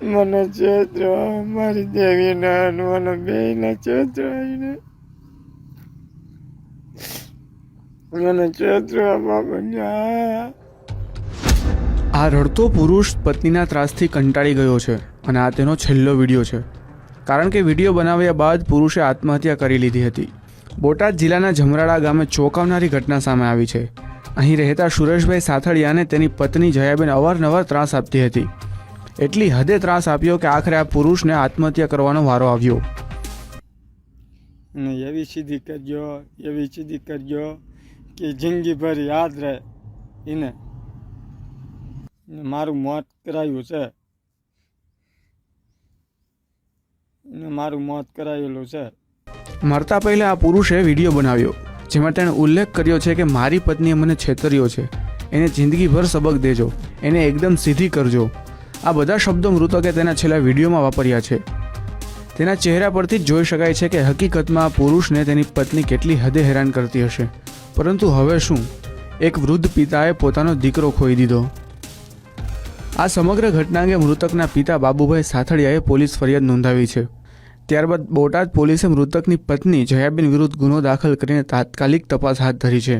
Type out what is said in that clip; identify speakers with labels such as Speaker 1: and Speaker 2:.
Speaker 1: મને ચેતરો મારી દેવીને મને બેયને ચેતરો મને ચેતરો બાબા.
Speaker 2: આ રડતો પુરુષ પત્નીના ત્રાસથી કંટાળી ગયો છે અને આ તેનો છેલ્લો વિડીયો છે, કારણ કે વિડીયો બનાવ્યા બાદ પુરુષે આત્મહત્યા કરી લીધી હતી. બોટાદ જિલ્લાના જમરાળા ગામે ચોંકાવનારી ઘટના સામે આવી છે. અહીં રહેતા સુરેશભાઈ સાથળિયાને તેની પત્ની જયાબેન અવારનવાર ત્રાસ આપતી હતી. એટલી હદે ત્રાસ આપ્યો કે આખરે આ પુરુષને આત્મહત્યા કરવાનો વારો આવ્યો.
Speaker 1: ને એવી સીધી કરજો કે જિંદગીભર યાદ રહે. એને મારું મોત કરાયું છે, મારું મોત કરાયેલું છે.
Speaker 2: મરતા પહેલાં આ પુરુષે વિડીયો બનાવ્યો, જેમાં તેણે ઉલ્લેખ કર્યો છે કે મારી પત્નીએ મને છેતર્યો છે, એને જિંદગીભર સબક દેજો, એને એકદમ સીધી કરજો. આ બધા શબ્દો મૃતકે તેના છેલ્લા વિડીયોમાં વાપર્યા છે. તેના ચહેરા પરથી જ જોઈ શકાય છે કે હકીકતમાં આ પુરુષને તેની પત્ની કેટલી હદે હેરાન કરતી હશે. પરંતુ હવે શું? એક વૃદ્ધ પિતાએ પોતાનો દીકરો ખોઈ દીધો. આ સમગ્ર ઘટના અંગે મૃતકના પિતા બાબુભાઈ સાથળિયાએ પોલીસ ફરિયાદ નોંધાવી છે. ત્યારબાદ બોટાદ પોલીસે મૃતકની પત્ની જયાબેન વિરુદ્ધ ગુનો દાખલ કરીને તાત્કાલિક તપાસ હાથ ધરી છે.